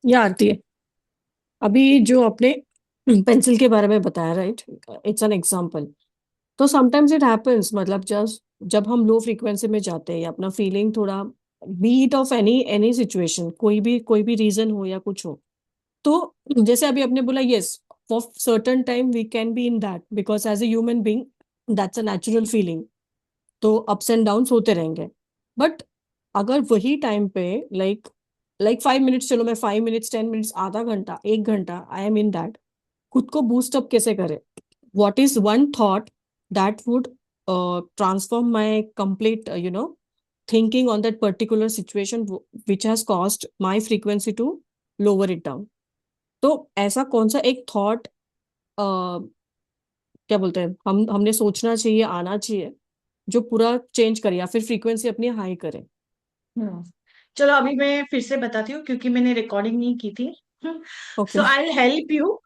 या आती है। अभी जो आपने पेंसिल के बारे में बताया, राइट, इट्स एन एग्जांपल। तो समटाइम्स इट हैपेंस, मतलब जस्ट जब हम लो फ्रीक्वेंसी में जाते हैं या अपना फीलिंग थोड़ा, beat of any any situation, कोई भी रीजन हो या कुछ हो, तो जैसे अभी आपने बोला, yes, for certain time we can be in that, because as a human being that's a natural feeling. तो अप्स एंड डाउन्स होते रहेंगे। बट अगर वही टाइम पे, लाइक लाइक 5 मिनट्स, चलो मैं 5 मिनट्स, 10 मिनट्स, आधा घंटा, 1 घंटा आई एम इन दैट, खुद को बूस्ट अप कैसे करें? What is one thought that would transform my complete thinking on that particular situation which has caused my frequency to lower it down? तो ऐसा कौन सा एक थॉट, क्या बोलते हैं, हमने सोचना चाहिए, आना चाहिए, जो पूरा चेंज करे या फिर फ्रीक्वेंसी अपनी हाई करे? हम्म चलो अभी मैं फिर से बताती हूँ क्योंकि मैंने रिकॉर्डिंग नहीं की थी। Okay. So I will help you.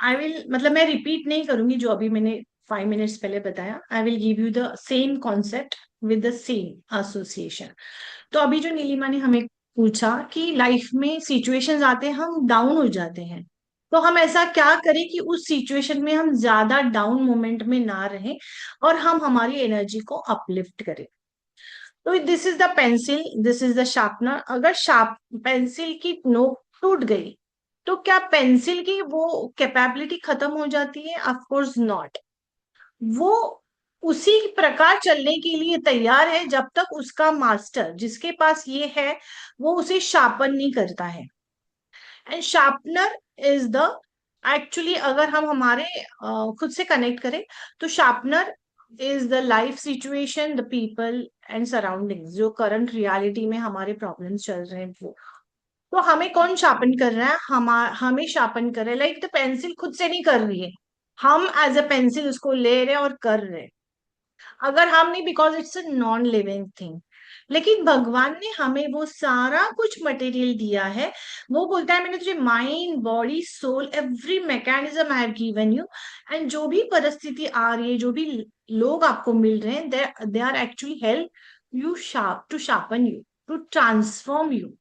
I will मतलब मैं रिपीट नहीं करूंगी जो अभी मैंने 5 मिनट्स पहले बताया। I will give you the same concept with the same association. तो अभी जो नीलिमा ने हमें पूछा कि लाइफ में सिचुएशंस आते हैं, हम डाउन हो जाते हैं, तो हम ऐसा क्या करें कि उस सिचुएशन में हम ज्यादा डाउन मोमेंट में ना रहें और हम हमारी एनर्जी को अपलिफ्ट करें। तो this is the pencil, this is the sharpener. अगर शार्प पेंसिल की नोक टूट गई तो क्या पेंसिल की वो कैपेबिलिटी खत्म हो जाती है? Of course not. वो उसी प्रकार चलने के लिए तैयार है जब तक उसका मास्टर जिसके पास ये है वो उसे शार्पन नहीं करता है। And sharpener is the actually, अगर हम हमारे खुद से कनेक्ट करें तो sharpener is the life situation, the people and surroundings जो करंट रियलिटी में हमारे प्रॉब्लम्स चल रहे हैं वो। तो हमें कौन शार्पन कर रहा है? हमें शार्पन कर रहा है, लाइक द पेंसिल खुद से नहीं कर रही है, हम एज अ पेंसिल उसको ले रहे हैं और कर रहे हैं। अगर हम नहीं, because it's a non living thing. लेकिन भगवान ने हमें वो सारा कुछ मटेरियल दिया है। वो बोलता है मैंने तुझे mind, body, soul, every mechanism I have given you. And जो भी परिस्थिति आ रही है, जो भी लोग आपको मिल रहे हैं, they are actually help you sharp to sharpen you, to transform you.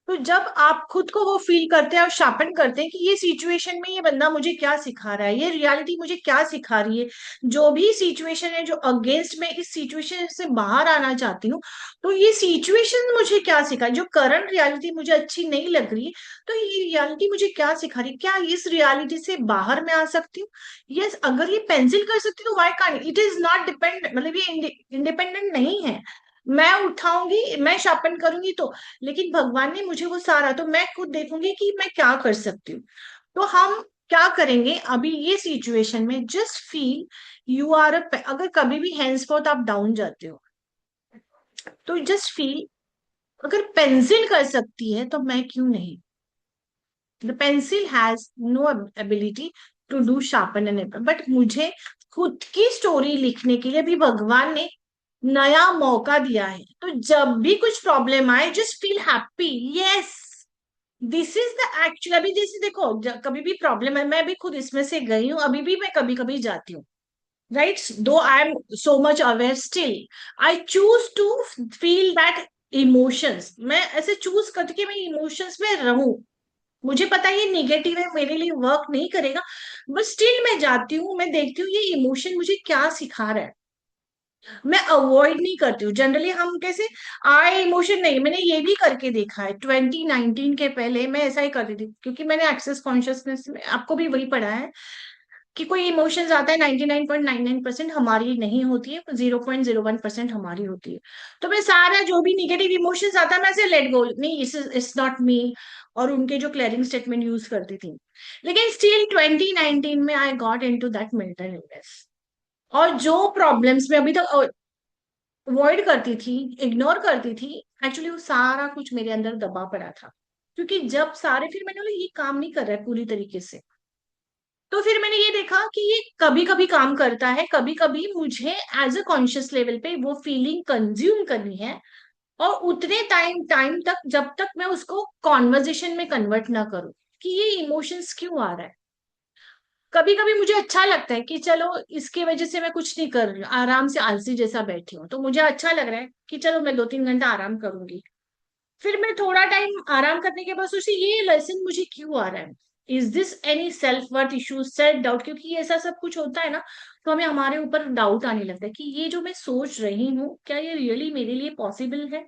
तो जब आप खुद को वो फील करते हैं और शार्पन करते हैं कि ये सिचुएशन में ये बंदा मुझे क्या सिखा रहा है, ये रियलिटी मुझे क्या सिखा रही है, जो भी सिचुएशन है जो अगेंस्ट मैं इस सिचुएशन से बाहर आना चाहती हूँ, तो ये सिचुएशन मुझे क्या सिखा, जो करंट रियलिटी मुझे अच्छी नहीं लग रही, तो ये रियलिटी मुझे क्या सिखा रही है? क्या इस रियलिटी से बाहर मैं आ सकती हूँ? यस, अगर ये पेंसिल कर सकती तो why can't it? Is not depend, मतलब ये इंडिपेंडेंट नहीं है। मैं उठाऊंगी, मैं शार्पन करूंगी तो, लेकिन भगवान ने मुझे वो सारा, तो मैं खुद देखूंगी कि मैं क्या कर सकती हूँ। तो हम क्या करेंगे अभी ये सिचुएशन में? जस्ट फील यू आर अगर कभी भी हैंड्स आप डाउन जाते हो तो जस्ट फील, अगर पेंसिल कर सकती है तो मैं क्यों नहीं? The pencil has no ability to do sharpen and but मुझे खुद की स्टोरी लिखने के लिए भी भगवान ने नया मौका दिया है। तो जब भी कुछ प्रॉब्लम आए just feel happy. Yes, this is the actual. अभी जैसे देखो, कभी भी प्रॉब्लम है, मैं भी खुद इसमें से गई हूँ, अभी भी मैं कभी कभी जाती हूँ, right? Though I am so much aware, still I choose to feel that emotions. मैं ऐसे चूज करके मैं इमोशंस में रहूं। मुझे पता है ये निगेटिव है, मेरे लिए वर्क नहीं करेगा, बट स्टिल मैं जाती हूँ, मैं देखती हूँ ये इमोशन मुझे क्या सिखा रहा है। मैं अवॉइड नहीं करती हूँ। जनरली हम कैसे, आए इमोशन नहीं, मैंने ये भी करके देखा है 2019 के पहले मैं ऐसा ही करती थी, क्योंकि मैंने एक्सेस कॉन्शियसनेस में आपको भी वही पढ़ा है कि कोई इमोशंस आता है 99.99% हमारी नहीं होती है, 0.01% हमारी होती है। तो मैं सारा जो भी निगेटिव इमोशंस आता है मैं ऐसे लेट गो, नहीं इट्स नॉट मी, और उनके जो क्लियरिंग स्टेटमेंट यूज करती थी। लेकिन स्टिल 2019 में I got into that mental illness, और जो प्रॉब्लम्स में अभी तक अवॉइड करती थी, इग्नोर करती थी, एक्चुअली वो सारा कुछ मेरे अंदर दबा पड़ा था। क्योंकि जब सारे, फिर मैंने बोला ये काम नहीं कर रहा है पूरी तरीके से, तो फिर मैंने ये देखा कि ये कभी कभी काम करता है, कभी कभी मुझे एज अ कॉन्शियस लेवल पे वो फीलिंग कंज्यूम करनी है, और उतने टाइम टाइम तक जब तक मैं उसको कॉन्वर्जेशन में कन्वर्ट ना करूं कि ये इमोशंस क्यों आ रहा है। कभी कभी मुझे अच्छा लगता है कि चलो इसकी वजह से मैं कुछ नहीं कर रही हूँ, आराम से आलसी जैसा बैठी हूँ, तो मुझे अच्छा लग रहा है कि चलो मैं 2-3 घंटा आराम करूंगी। फिर मैं थोड़ा टाइम आराम करने के बाद सोची ये लेसन मुझे क्यों आ रहा है, is this any self worth issue, self doubt, क्योंकि ऐसा सब कुछ होता है ना, तो हमें हमारे ऊपर डाउट आने लगता है कि ये जो मैं सोच रही हूँ क्या ये रियली मेरे लिए पॉसिबल है।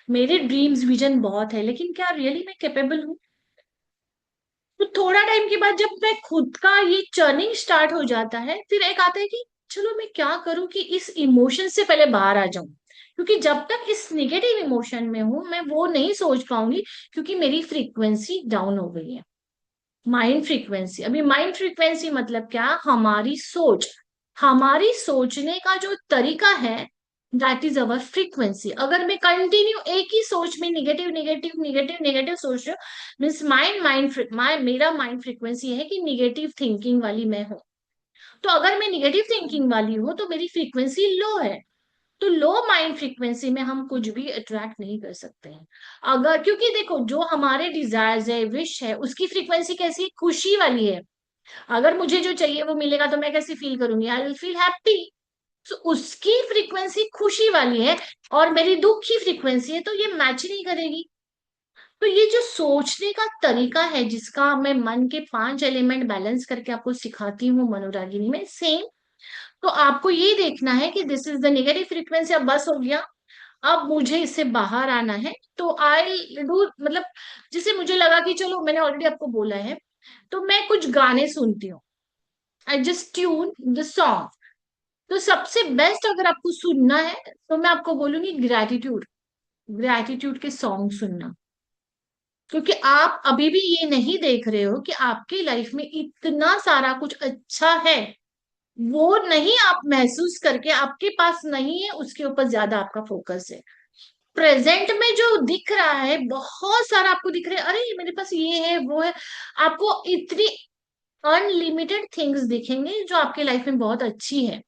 मेरे ड्रीम्स विजन बहुत है, लेकिन क्या रियली मैं कैपेबल हूँ। तो थोड़ा टाइम के बाद जब मैं खुद का ये चर्निंग स्टार्ट हो जाता है, फिर एक आता है कि चलो मैं क्या करूं कि इस इमोशन से पहले बाहर आ जाऊं, क्योंकि जब तक इस निगेटिव इमोशन में हूं मैं वो नहीं सोच पाऊंगी, क्योंकि मेरी फ्रीक्वेंसी डाउन हो गई है। माइंड फ्रीक्वेंसी, अभी माइंड फ्रीक्वेंसी मतलब क्या, हमारी सोच, हमारी सोचने का जो तरीका है, दैट इज अवर फ्रीक्वेंसी। अगर मैं कंटिन्यू एक ही सोच में निगेटिव निगेटिव निगेटिव निगेटिव सोच रही हूँ, मीन्स मेरा माइंड फ्रीक्वेंसी है कि निगेटिव थिंकिंग वाली मैं हूँ। तो अगर मैं निगेटिव थिंकिंग वाली हूँ तो मेरी फ्रीक्वेंसी लो है। तो लो माइंड फ्रीक्वेंसी में हम कुछ भी अट्रैक्ट नहीं कर सकते हैं। अगर, क्योंकि देखो जो हमारे डिजायर्स है, विश है, उसकी फ्रीक्वेंसी कैसी है, खुशी वाली है। अगर मुझे जो चाहिए वो मिलेगा तो मैं कैसे फील करूंगी, आई विल फील हैप्पी। तो उसकी फ्रीक्वेंसी खुशी वाली है, और मेरी दुख की फ्रीक्वेंसी है, तो ये मैच नहीं करेगी। तो ये जो सोचने का तरीका है, जिसका मैं मन के 5 एलिमेंट बैलेंस करके आपको सिखाती हूँ मनोरागिनी में, सेम। तो आपको ये देखना है कि this is the negative frequency, अब बस हो गया, अब मुझे इससे बाहर आना है। तो आई डू, मतलब जिसे मुझे लगा कि चलो मैंने ऑलरेडी आपको बोला है, तो मैं कुछ गाने सुनती हूँ, I just tune the song. तो सबसे बेस्ट अगर आपको सुनना है तो मैं आपको बोलूंगी ग्रैटिट्यूड, ग्रैटिट्यूड के सॉन्ग सुनना। क्योंकि आप अभी भी ये नहीं देख रहे हो कि आपकी लाइफ में इतना सारा कुछ अच्छा है, वो नहीं आप महसूस करके, आपके पास नहीं है उसके ऊपर ज्यादा आपका फोकस है। प्रेजेंट में जो दिख रहा है बहुत सारा आपको दिख रहा है, अरे मेरे पास ये है वो है, आपको इतनी अनलिमिटेड थिंग्स दिखेंगे जो आपके लाइफ में बहुत अच्छी है।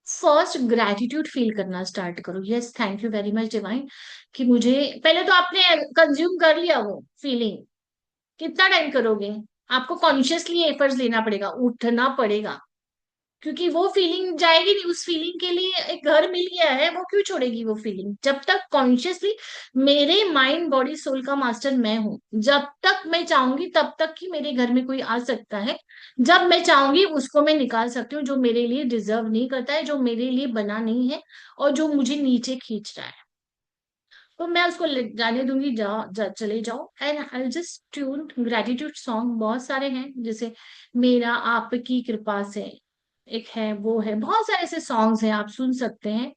फर्स्ट ग्रैटिट्यूड फील करना स्टार्ट करो, yes thank you very much divine, कि मुझे, पहले तो आपने कंज्यूम कर लिया वो फीलिंग, कितना टाइम करोगे, आपको कॉन्शियसली एफर्ट्स लेना पड़ेगा, उठना पड़ेगा, क्योंकि वो फीलिंग जाएगी नहीं। उस फीलिंग के लिए एक घर मिल गया है, वो क्यों छोड़ेगी वो फीलिंग, जब तक कॉन्शियसली, मेरे माइंड बॉडी सोल का मास्टर मैं हूं, जब तक मैं चाहूंगी तब तक कि मेरे घर में कोई आ सकता है, जब मैं चाहूंगी उसको मैं निकाल सकती हूँ, जो मेरे लिए डिजर्व नहीं करता है, जो मेरे लिए बना नहीं है, और जो मुझे नीचे खींच रहा है, तो मैं उसको जाने दूंगी, चले जाओ। And I just tune gratitude song, बहुत सारे हैं, जैसे मेरा आपकी कृपा से एक है, वो है, बहुत सारे ऐसे सॉन्ग्स हैं आप सुन सकते हैं।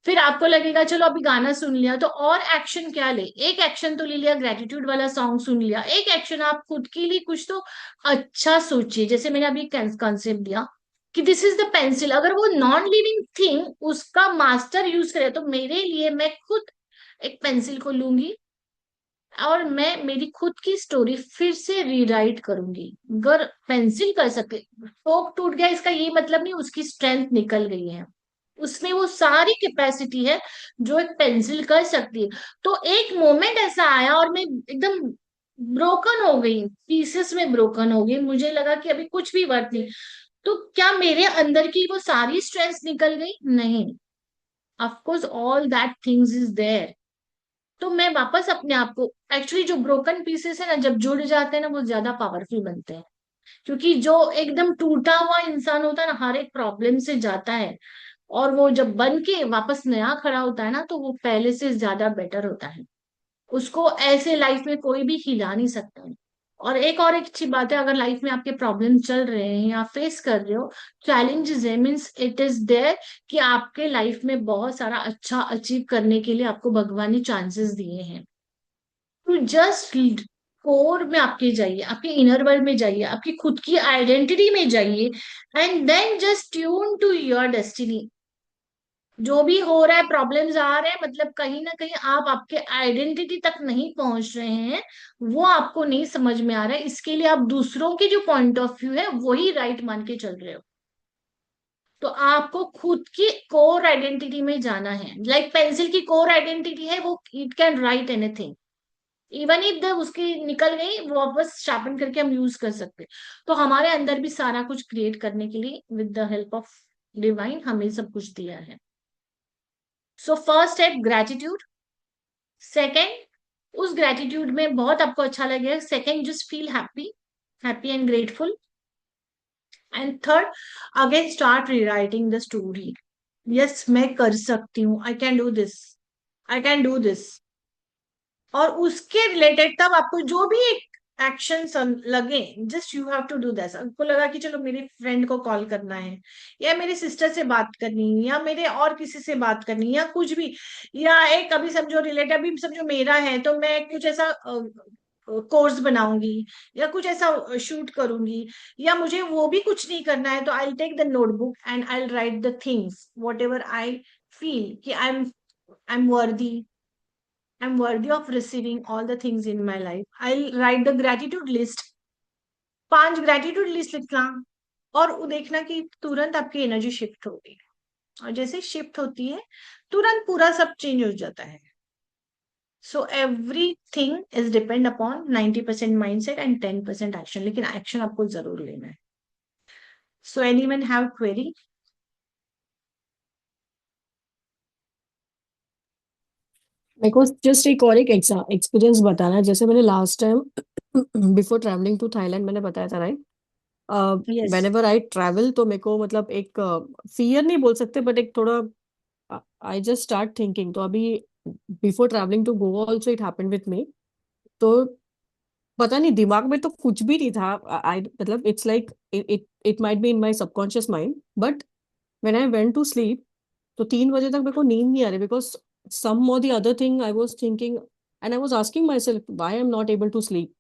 फिर आपको लगेगा चलो अभी गाना सुन लिया तो और एक्शन क्या ले, एक एक्शन तो ले लिया, ग्रेटिट्यूड वाला सॉन्ग सुन लिया, एक एक्शन आप खुद के लिए कुछ तो अच्छा सोचिए। जैसे मैंने अभी कंसेप्ट दिया कि दिस इज द पेंसिल, अगर वो नॉन लिविंग थिंग उसका मास्टर यूज करे, तो मेरे लिए मैं खुद एक पेंसिल को लूंगी और मैं मेरी खुद की स्टोरी फिर से रीराइट करूंगी। अगर पेंसिल कर सके, फोक टूट गया इसका ये मतलब नहीं उसकी स्ट्रेंथ निकल गई है, उसमें वो सारी कैपेसिटी है जो एक पेंसिल कर सकती है। तो एक मोमेंट ऐसा आया और मैं एकदम ब्रोकन हो गई, पीसेस में ब्रोकन हो गई, मुझे लगा कि अभी कुछ भी वर्थ नहीं। तो क्या मेरे अंदर की वो सारी स्ट्रेंथ निकल गई, नहीं, of course all that things is there. तो मैं वापस अपने आप को, एक्चुअली जो ब्रोकन पीसेस है ना जब जुड़ जाते हैं ना वो ज्यादा पावरफुल बनते हैं, क्योंकि जो एकदम टूटा हुआ इंसान होता है ना हर एक प्रॉब्लम से जाता है, और वो जब बन के वापस नया खड़ा होता है ना तो वो पहले से ज्यादा बेटर होता है। उसको ऐसे लाइफ में कोई भी हिला नहीं सकता है। और एक अच्छी बात है, अगर लाइफ में आपके प्रॉब्लम चल रहे हैं या फेस कर रहे हो, चैलेंजेस है, मीन्स इट इज देयर, कि आपके लाइफ में बहुत सारा अच्छा अचीव करने के लिए आपको भगवान ने चांसेस दिए हैं। तो जस्ट कोर में आपके जाइए, आपके इनर वर्ल्ड में जाइए, आपकी खुद की आइडेंटिटी में जाइए, and then just tune to your destiny. जो भी हो रहा है, प्रॉब्लम्स आ रहे हैं, मतलब कहीं ना कहीं आप आपके आइडेंटिटी तक नहीं पहुंच रहे हैं, वो आपको नहीं समझ में आ रहा है, इसके लिए आप दूसरों के जो पॉइंट ऑफ व्यू है वही राइट मान के चल रहे हो। तो आपको खुद की कोर आइडेंटिटी में जाना है, लाइक पेंसिल की कोर आइडेंटिटी है वो it can write anything, even if the उसकी निकल गई वो वापस शार्पन करके हम यूज कर सकते हैं। तो हमारे अंदर भी सारा कुछ क्रिएट करने के लिए with the help of divine हमें सब कुछ दिया है। सो फर्स्ट है ग्रेटिट्यूड, सेकेंड उस ग्रेटिट्यूड में बहुत आपको अच्छा लगेगा। Second, just feel happy, happy and grateful. And third, again start rewriting the story. Yes, मैं कर सकती हूँ, I can do this, I can do this. और उसके रिलेटेड तब आपको जो भी एक एक्शन लगे, just you have to do that. आपको लगा कि चलो मेरे फ्रेंड को कॉल करना है, या मेरे सिस्टर से बात करनी है, या मेरे और किसी से बात करनी है, या कुछ भी, या एक अभी समझो रिलेटेड, अभी समझो मेरा है तो मैं कुछ ऐसा कोर्स बनाऊंगी, या कुछ ऐसा शूट करूंगी, या मुझे वो भी कुछ नहीं करना है, तो I take the notebook and I write the things whatever I feel कि आई एम वर्दी, I'm worthy of receiving all the things in my life. I'll write the gratitude list. 5 gratitude list लिखना, और वो देखना कि तुरंत आपकी energy shift होगी। और जैसे शिफ्ट होती है, तुरंत पूरा सब चेंज हो जाता है। So everything is depend upon 90% mindset and 10% action, लेकिन एक्शन आपको जरूर लेना है। So anyone have query? मेरे को जस्ट एक और एक एक्सपीरियंस बताना है। जैसे मैंने last time before travelling to Thailand मैंने बताया था, right? Yes. Whenever I travel तो मेरे को मतलब एक फियर नहीं बोल सकते, बट एक थोड़ा आई जस्ट स्टार्ट थिंकिंग। तो अभी before travelling to Goa also it happened with me. तो पता नहीं दिमाग में तो कुछ भी नहीं था। आई मतलब it's like it it might be in my subconscious mind, but when I went to sleep तो 3 बजे तक मेरे को नींद नहीं आ रही, because some or the other thing I was thinking and I was asking myself why I am not able to sleep.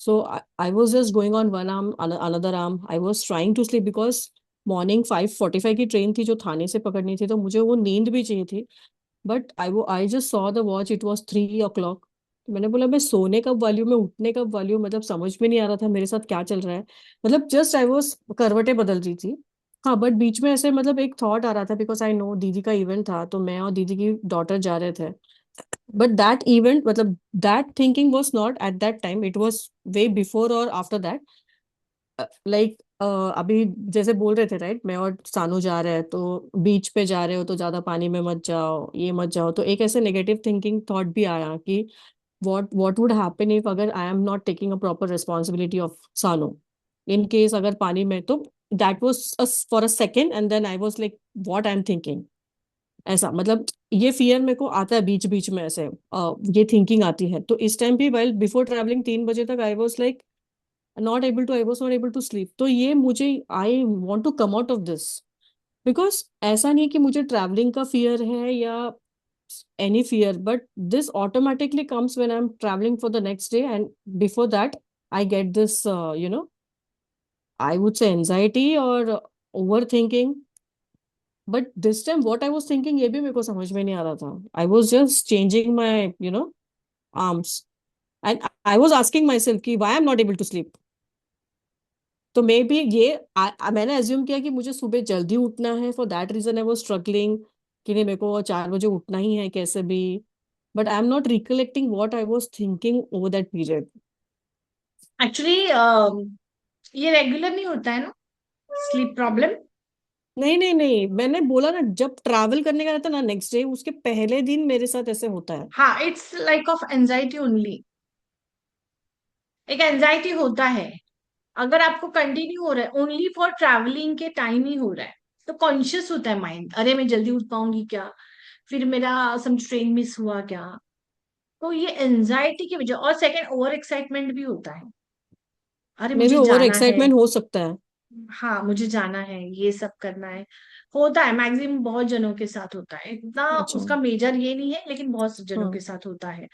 So I was just going on one arm, another arm. I was trying to sleep because morning 5:45 की train थी जो थाने से पकड़नी थी, तो मुझे वो नींद भी चाहिए थी. But I just saw the watch, it was 3 o'clock. तो मैंने बोला मैं सोने कब वाली हूँ, मैं उठने कब वाली हूँ, मतलब समझ में नहीं आ रहा था मेरे साथ क्या चल रहा है. मतलब जस्ट आई वॉज करवटें बदल रही थी. हाँ, बट बीच में ऐसे मतलब एक थॉट आ रहा था, बिकॉज आई नो दीदी का इवेंट था, तो मैं और दीदी की डॉटर जा रहे थे. बट दैट इवेंट मतलब that thinking was not at that time, it was way before और आफ्टर दैट. लाइक अभी जैसे बोल रहे थे, राइट, मैं और सानू जा रहे हैं तो बीच पे जा रहे हो तो ज्यादा पानी में मत जाओ, ये मत जाओ. तो एक ऐसे नेगेटिव थिंकिंग थॉट भी आया कि व्हाट वुड हैपन इफ अगर I am not taking a proper responsibility of Sanu in case अगर पानी में. तो that was for a second and then I was like what I am thinking. ऐसा मतलब ये फियर मेरे को आता है बीच बीच में ऐसे, ये थिंकिंग आती है. तो इस टाइम भी वाइल बिफोर ट्रैवलिंग 3 बजे तक I was like I was not able to sleep. तो ये मुझे I want to come out of this. Because ऐसा नहीं कि मुझे ट्रैवलिंग का फियर है या any fear, but this automatically comes when I am travelling for the next day, and before that I get this I would say anxiety और overthinking. But this time what I was thinking ये भी मेरे को समझ में नहीं आ रहा था. I was just changing my arms and I was asking myself कि why I am not able to sleep. तो मे बी ये मैंने अज्यूम किया कि मुझे सुबह जल्दी उठना है, for that reason I was struggling कि नहीं मेरे को 4 बजे उठना ही है कैसे भी. But I am not recollecting what I was thinking over that period. Actually ये रेगुलर नहीं होता है ना, स्लीप प्रॉब्लम। नहीं नहीं नहीं, मैंने बोला ना जब ट्रैवल करने का रहता है ना नेक्स्ट डे उसके पहले दिन मेरे साथ ऐसे होता है. हाँ, it's like of anxiety only. एक एंजाइटी होता है, अगर आपको कंटिन्यू हो रहा है, ओनली फॉर ट्रैवलिंग के टाइम ही हो रहा है, तो कॉन्शियस होता है माइंड, अरे मैं जल्दी उठ पाऊंगी क्या, फिर मेरा समझ ट्रेन मिस हुआ क्या। तो ये एंजाइटी की वजह, और सेकंड ओवर एक्साइटमेंट भी होता है, अरे मे बी मुझे ओवर जाना है, एक्साइटमेंट हो सकता है. हाँ मुझे जाना है, ये सब करना है। होता है, मैक्सिमम बहुत जनों के साथ होता है, इतना अच्छा. उसका मेजर ये नहीं है, लेकिन बहुत जनों के हाँ. साथ होता है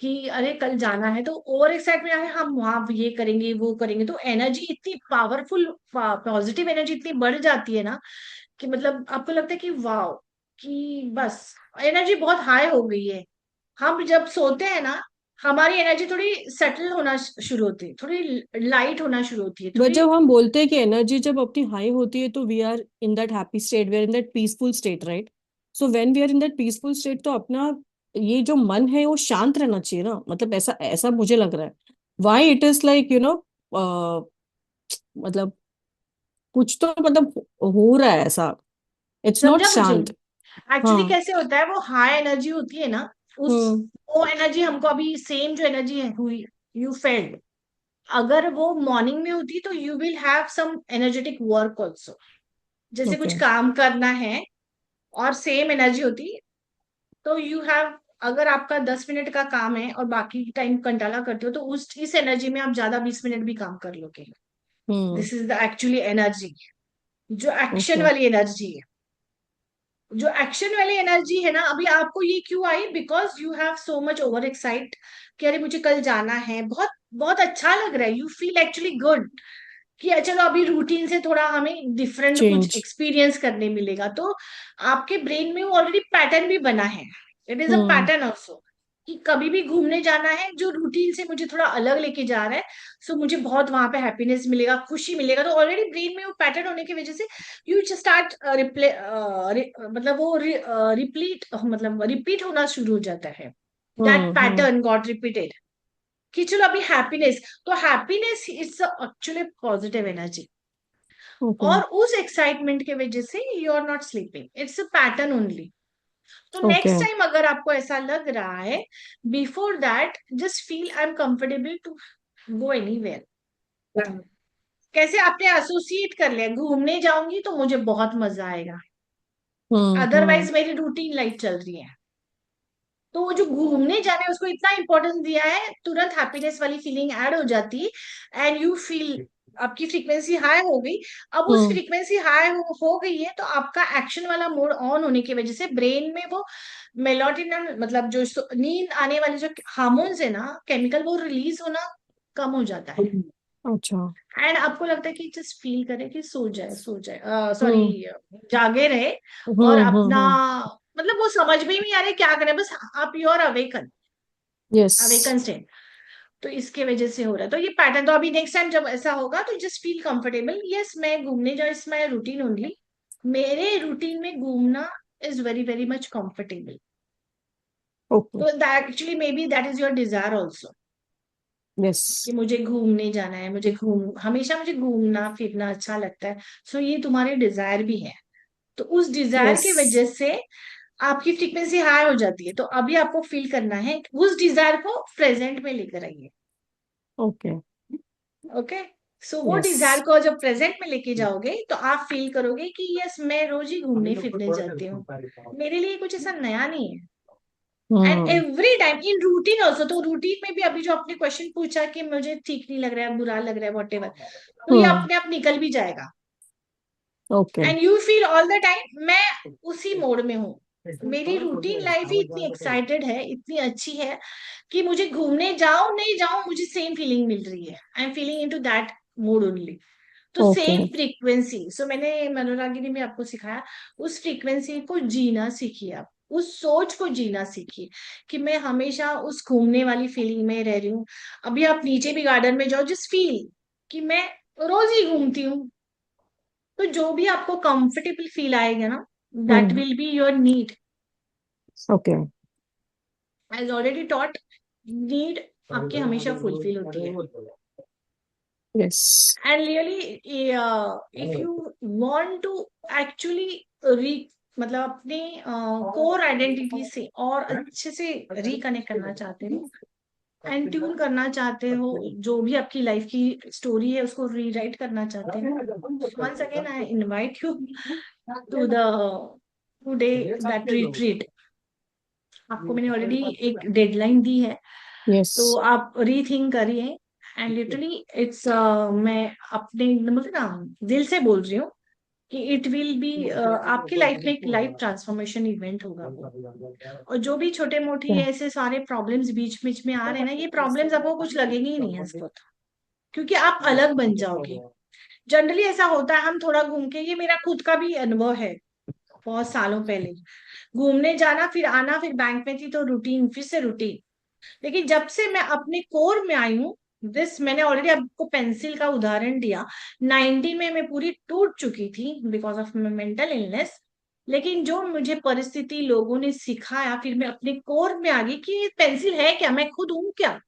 कि अरे कल जाना है, तो ओवर एक्साइटमेंट है, हम वहां ये करेंगे वो करेंगे, तो एनर्जी इतनी पावरफुल, पॉजिटिव एनर्जी इतनी बढ़ जाती है ना, कि मतलब आपको लगता है कि वाह, कि बस एनर्जी बहुत हाई हो गई है। हम जब सोते हैं ना, हमारी एनर्जी थोड़ी सेटल होना शुरू होती है, थोड़ी लाइट होना शुरू होती है, बट थोड़ी। जब हम बोलते हैं कि एनर्जी जब अपनी हाई होती है तो we are in that happy state, we are in that peaceful state, right? So when we are in that peaceful state तो अपना ये जो मन है वो शांत रहना चाहिए ना, मतलब ऐसा ऐसा मुझे लग रहा है. व्हाई इट इज लाइक मतलब कुछ तो मतलब हो रहा है ऐसा. इट्स नॉट समझा मुझे? शांत. एक्चुअली हाँ. कैसे होता है, वो हाई एनर्जी होती है ना, उस हम्म। वो एनर्जी हमको अभी सेम जो एनर्जी है हुई, यू फेल्ट, अगर वो मॉर्निंग में होती तो you will have some energetic work also. जैसे ओके। कुछ काम करना है और सेम एनर्जी होती, तो यू हैव, अगर आपका 10 मिनट का काम है और बाकी टाइम कंटाला करते हो, तो उस इस एनर्जी में आप ज्यादा 20 मिनट भी काम कर लोगे। Hmm. This is the actually energy, जो एक्शन ओके। वाली एनर्जी है। जो एक्शन वाली एनर्जी है ना, अभी आपको ये क्यों आई? Because you have so much overexcite कि अरे मुझे कल जाना है, बहुत बहुत अच्छा लग रहा है, यू फील एक्चुअली गुड कि चलो अभी रूटीन से थोड़ा हमें डिफरेंट कुछ चेंज। एक्सपीरियंस करने मिलेगा। तो आपके ब्रेन में वो ऑलरेडी पैटर्न भी बना है, it is a hmm. Pattern also, कि कभी भी घूमने जाना है जो रूटीन से मुझे थोड़ा अलग लेके जा रहा है, सो मुझे बहुत वहां पे हैप्पीनेस मिलेगा, खुशी मिलेगा। तो ऑलरेडी ब्रेन में वो पैटर्न होने की वजह से यू स्टार्ट रिप्ले मतलब वो रिपीट, मतलब रिपीट होना शुरू हो जाता है, that hmm. Pattern got repeated, कि चलो अभी हैप्पीनेस। तो happiness is actually positive energy, okay. और उस एक्साइटमेंट के वजह से you are not sleeping, it's a pattern only. तो ओके। नेक्स्ट टाइम अगर आपको ऐसा लग रहा है, before that just feel I am comfortable to go anywhere. कैसे आपने एसोसिएट कर लिया, घूमने जाऊंगी तो मुझे बहुत मजा आएगा, हम्म। अदरवाइज मेरी रूटीन लाइफ चल रही है। तो वो जो घूमने जाने उसको इतना इंपॉर्टेंस दिया है, तुरंत हैप्पीनेस वाली फीलिंग ऐड हो जाती है, एंड यू फील आपकी फ्रीक्वेंसी हाई हो गई। अब उस हम्म। फ्रीक्वेंसी हाई हो गई है, तो आपका एक्शन वाला मोड ऑन होने की वजह से ब्रेन में वो मेलाटोनिन, मतलब जो नींद आने वाले जो हार्मोन्स है ना, केमिकल, वो रिलीज होना कम हो जाता है। अच्छा। एंड आपको लगता है कि जस्ट फील करे कि सो जाए, सो जाए, सॉरी, हम्म। जागे रहे, और अपना, मतलब वो समझ में ही नहीं आ रहा है क्या करें, बस आप your awaken, yes. Awaken state. तो इसके वजह से हो रहा है, तो ये पैटर्न। तो अभी नेक्स्ट टाइम जब ऐसा होगा तो जस्ट फील कंफर्टेबल, यस मैं घूमने जाऊँ, इस माई रूटीन ओनली, मेरे रूटीन में घूमना is very very much comfortable. Okay. तो that actually maybe that is your desire also, yes. कि मुझे घूमने जाना है, मुझे हमेशा मुझे घूमना फिरना अच्छा लगता है। सो ये तुम्हारे डिजायर भी है, तो उस डिजायर यस। की वजह से आपकी फ्रीक्वेंसी हाई हो जाती है। तो अभी आपको फील करना है, उस डिजायर को प्रेजेंट में लेकर आइए। ओके। ओके, सो वो यस। डिजायर को जब प्रेजेंट में लेके जाओगे, तो आप फील करोगे कि यस मैं रोज ही घूमने फिरने जाती हूँ, मेरे लिए कुछ ऐसा नया नहीं है। And hmm. Every time in routine also, तो रूटीन में भी अभी जो आपने क्वेश्चन पूछा कि मुझे ठीक नहीं लग रहा है, बुरा लग रहा है, वॉट एवर, तो ये हम्म। अपने आप निकल भी जाएगा। Okay. And you feel all the time मैं उसी मोड में हूँ, मेरी रूटीन लाइफ ही इतनी एक्साइटेड है, इतनी अच्छी है, कि मुझे घूमने जाओ नहीं जाओ मुझे सेम फीलिंग मिल रही है, I am feeling into that mood only. तो ओके। सेम फ्रीक्वेंसी, सो मैंने मनोरागिनी में आपको सिखाया, उस फ्रीक्वेंसी को जीना सीखिए आप, उस सोच को जीना सीखिए, कि मैं हमेशा उस घूमने वाली फीलिंग में रह रही हूँ। अभी आप नीचे भी गार्डन में जाओ, जस्ट फील कि मैं रोज ही घूमती हूँ। तो जो भी आपको कंफर्टेबल फील आएगा ना, that hmm. Will be your need. Okay. As already taught, need आपकी हमेशा फुलफिल होती है। Yes. And really if you want to actually री, मतलब अपने कोर आइडेंटिटी से और अच्छे से रिकनेक्ट करना चाहते हो, एंड ट्यून करना चाहते हो, जो भी आपकी लाइफ की स्टोरी है उसको रीराइट करना चाहते हो, once again I invite you to the today that retreat. आपको मैंने ऑलरेडी एक डेडलाइन दी है, यस। तो आप रीथिंक करिए। एंड लिटरली इट्स, मैं अपने मतलब ना दिल से बोल रही हूँ कि इट विल बी, आपकी लाइफ में एक लाइफ ट्रांसफॉर्मेशन इवेंट होगा वो। और जो भी छोटे मोटी ऐसे सारे प्रॉब्लम्स बीच बीच में आ रहे हैं ना, ये प्रॉब्लम्स आपको कुछ लगेंगे ही नहीं है, क्योंकि आप अलग बन जाओगे। जनरली ऐसा होता है, हम थोड़ा घूम के, ये मेरा खुद का भी अनुभव है, बहुत सालों पहले घूमने जाना फिर आना, फिर बैंक में थी तो रूटीन, फिर से रूटीन। लेकिन जब से मैं अपने कोर में आई हूँ, दिस मैंने ऑलरेडी आपको पेंसिल का उदाहरण दिया, 90 में मैं पूरी टूट चुकी थी बिकॉज ऑफ मेंटल इलनेस। लेकिन जो मुझे परिस्थिति लोगों ने सिखाया, फिर मैं अपने कोर में आ गई कि पेंसिल है क्या, मैं खुद हूं क्या,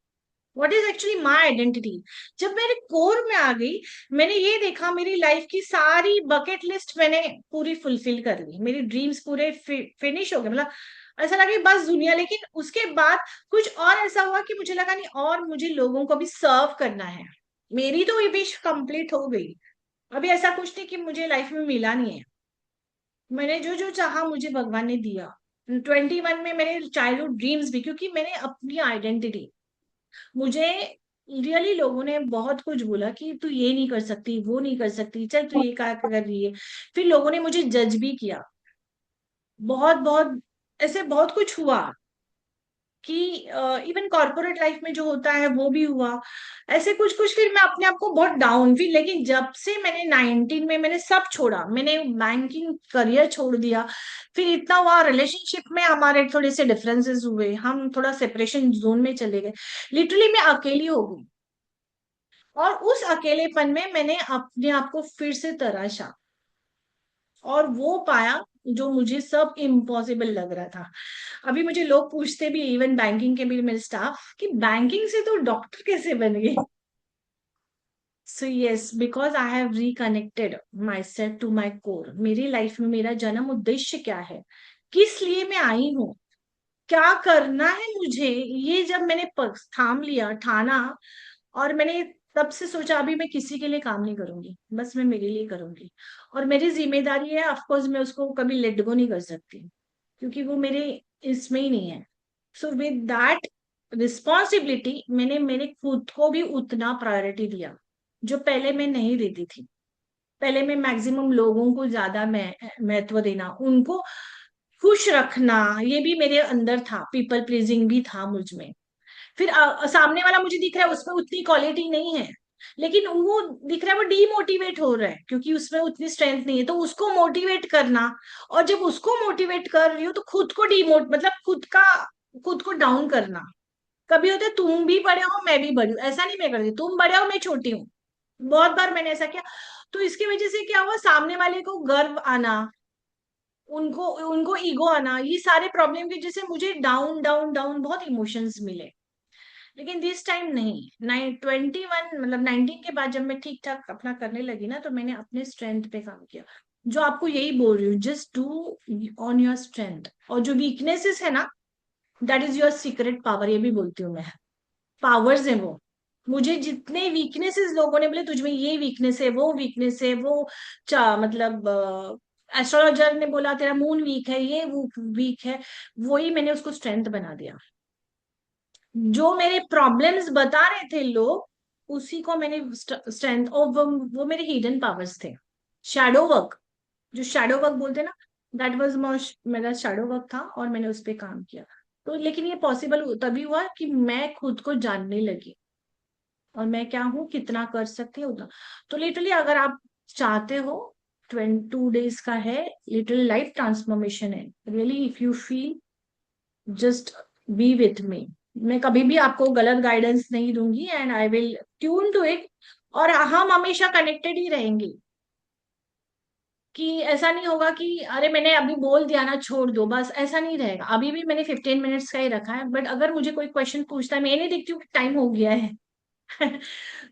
what is actually my identity. जब मेरे कोर में आ गई, मैंने ये देखा मेरी लाइफ की सारी बकेट लिस्ट मैंने पूरी फुलफिल कर ली, मेरी ड्रीम्स पूरे फिनिश हो गए, मतलब ऐसा लगा कि बस दुनिया, लेकिन उसके बाद कुछ और ऐसा हुआ कि मुझे लगा नहीं, और मुझे लोगों को भी सर्व करना है। मेरी तो ये विश कंप्लीट हो गई। अभी ऐसा कुछ नहीं कि मुझे लाइफ में मिला नहीं है। मैंने जो जो चाहा मुझे भगवान ने दिया। 21 में मेरे चाइल्डहुड ड्रीम्स भी, क्योंकि मैंने अपनी आइडेंटिटी, मुझे रियली लोगों ने बहुत कुछ बोला कि तू ये नहीं कर सकती, वो नहीं कर सकती, चल तू ये क्या कर रही है। फिर लोगों ने मुझे जज भी किया, बहुत बहुत ऐसे बहुत कुछ हुआ कि इवन कॉर्पोरेट लाइफ में जो होता है वो भी हुआ, ऐसे कुछ कुछ। फिर मैं अपने आप को बहुत डाउन फील, लेकिन जब से मैंने 19 में मैंने सब छोड़ा, मैंने बैंकिंग करियर छोड़ दिया। फिर इतना हुआ, रिलेशनशिप में हमारे थोड़े से डिफरेंसेस हुए, हम थोड़ा सेपरेशन जोन में चले गए, लिटरली मैं अकेली हो गई। और उस अकेलेपन में मैंने अपने आप को फिर से तराशा, और वो पाया जो मुझे सब इम्पॉसिबल लग रहा था। अभी मुझे लोग पूछते भी, इवन बैंकिंग के भी मेरे स्टाफ, कि बैंकिंग से तो डॉक्टर कैसे बन गए। So yes, because I have reconnected myself to my core. मेरी लाइफ में मेरा जन्म उद्देश्य क्या है, किस लिए मैं आई हूँ, क्या करना है मुझे, ये जब मैंने थाम लिया, ठाना, और मैंने तब से सोचा अभी मैं किसी के लिए काम नहीं करूंगी, बस मैं मेरे लिए करूंगी। और मेरी जिम्मेदारी है, ऑफ कोर्स मैं उसको कभी लेट गो नहीं कर सकती, क्योंकि वो मेरे इसमें ही नहीं है। सो विद दैट रिस्पॉन्सिबिलिटी मैंने मेरे खुद को भी उतना प्रायोरिटी दिया, जो पहले मैं नहीं देती थी। पहले मैं मैक्सिमम लोगों को ज्यादा महत्व देना, उनको खुश रखना, ये भी मेरे अंदर था, पीपल प्लीजिंग भी था मुझ में। फिर सामने वाला मुझे दिख रहा है उसमें उतनी क्वालिटी नहीं है, लेकिन वो दिख रहा है वो डीमोटिवेट हो रहा है क्योंकि उसमें उतनी स्ट्रेंथ नहीं है, तो उसको मोटिवेट करना। और जब उसको मोटिवेट कर रही हो तो खुद को डीमोट मतलब खुद को डाउन करना। कभी होता है तुम भी बड़े हो मैं भी बड़ी हूँ, ऐसा नहीं मैं करती, तुम बड़े हो मैं छोटी हूँ। बहुत बार मैंने ऐसा किया। तो इसकी वजह से क्या हुआ, सामने वाले को गर्व आना, उनको उनको ईगो आना, ये सारे प्रॉब्लम की वजह से मुझे डाउन डाउन डाउन बहुत इमोशंस मिले। लेकिन दिस टाइम नहीं, 21 मतलब 19 के बाद जब मैं ठीक ठाक अपना करने लगी ना, तो मैंने अपने स्ट्रेंथ पे काम किया। जो आपको यही बोल रही हूँ, just do on your strength. और जो वीकनेसेस है ना, that is your secret power, ये भी बोलती हूँ मैं। पावर्स है वो। मुझे जितने वीकनेसेस लोगों ने बोले तुझ में ये वीकनेस है, वो वीकनेस है, वो मतलब एस्ट्रोलॉजर ने बोला तेरा मून वीक है, ये वो वीक है, वही मैंने उसको स्ट्रेंथ बना दिया। जो मेरे प्रॉब्लम्स बता रहे थे लोग, उसी को मैंने स्ट्रेंथ, और वो मेरे हिडन पावर्स थे। शैडो वर्क, जो शैडो वर्क बोलते हैं ना, दैट वाज मेरा शैडो वर्क था, और मैंने उस पर काम किया। तो लेकिन ये पॉसिबल तभी हुआ कि मैं खुद को जानने लगी, और मैं क्या हूँ, कितना कर सकती हूँ उतना। तो लिटरली अगर आप चाहते हो, 22 डेज का है, लिटरली लाइफ ट्रांसफॉर्मेशन है। Really if you feel, just be with me. मैं कभी भी आपको गलत गाइडेंस नहीं दूंगी, and I will tune to it. और हम हमेशा कनेक्टेड ही रहेंगे, कि ऐसा नहीं होगा कि अरे मैंने अभी बोल दिया ना छोड़ दो, बस ऐसा नहीं रहेगा। अभी भी मैंने 15 मिनट्स का ही रखा है, बट अगर मुझे कोई क्वेश्चन पूछता है, मैं ये नहीं देखती हूँ कि टाइम हो गया है।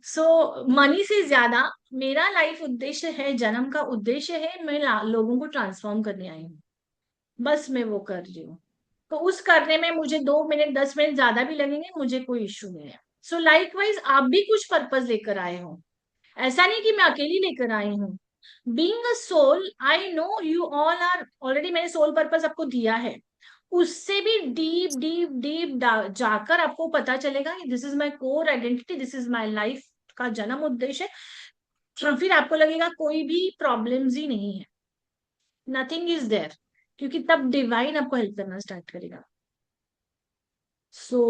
सो मनी से ज्यादा मेरा लाइफ उद्देश्य है, जन्म का उद्देश्य है, मैं लोगों को ट्रांसफॉर्म करने आई हूँ, बस मैं वो कर रही हूँ। तो उस करने में मुझे 2 मिनट 10 मिनट ज्यादा भी लगेंगे, मुझे कोई इश्यू नहीं है। सो लाइकवाइज आप भी कुछ पर्पस लेकर आए हो, ऐसा नहीं कि मैं अकेली लेकर आई हूँ। Being a soul, I know you all are already, मैंने सोल पर्पस आपको दिया है। उससे भी डीप डीप डीप जाकर आपको पता चलेगा कि this is my core identity, this is my life का जन्म उद्देश्य है। फिर आपको लगेगा कोई भी प्रॉब्लम्स ही नहीं है, नथिंग इज देयर, क्योंकि तब डिवाइन आपको हेल्प करना स्टार्ट करेगा। सो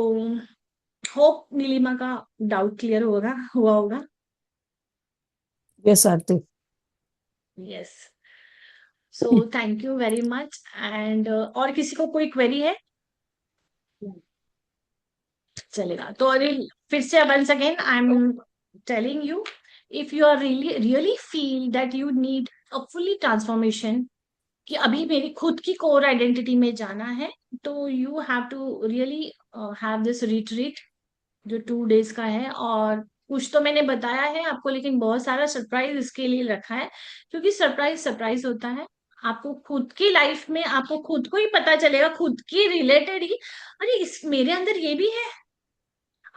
होप नीलिमा का डाउट क्लियर हुआ होगा। Yes Aarti. Yes. So thank you very much. And और किसी को कोई क्वेरी है? चलेगा तो, अरे फिर से once again I am telling you, if you are really feel that you need a fully transformation, कि अभी मेरी खुद की कोर आइडेंटिटी में जाना है, तो you have to really have this retreat, जो 2 डेज का है। और कुछ तो मैंने बताया है आपको, लेकिन बहुत सारा सरप्राइज इसके लिए रखा है, क्योंकि सरप्राइज सरप्राइज होता है। आपको खुद की लाइफ में आपको खुद को ही पता चलेगा, खुद की रिलेटेड ही, अरे इस मेरे अंदर ये भी है।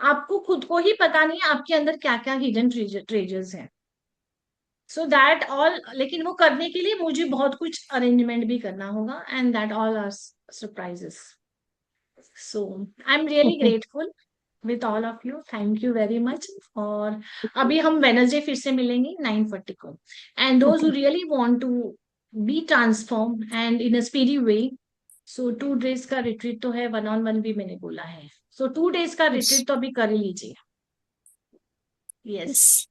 आपको खुद को ही पता नहीं है आपके अंदर क्या क्या हिडन ट्रेजर्स हैं। सो दैट ऑल, लेकिन वो करने के लिए मुझे बहुत कुछ अरेंजमेंट भी करना होगा, and that all are surprises. So I am really okay. Grateful with all of you, thank you very much. और अभी हम वेनसडे फिर से मिलेंगे 9:40 को, and those who okay. Really want to be transform and in a spirit way, so 2 days का retreat तो है, 1-on-1 भी मैंने बोला है, सो 2 डेज का यस। रिट्रीट तो अभी कर ही लीजिए। Yes, yes.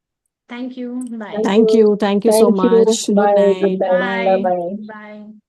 Thank you, bye. Thank you, thank you so thank you, much, goodbye, good night, night, bye bye. Bye.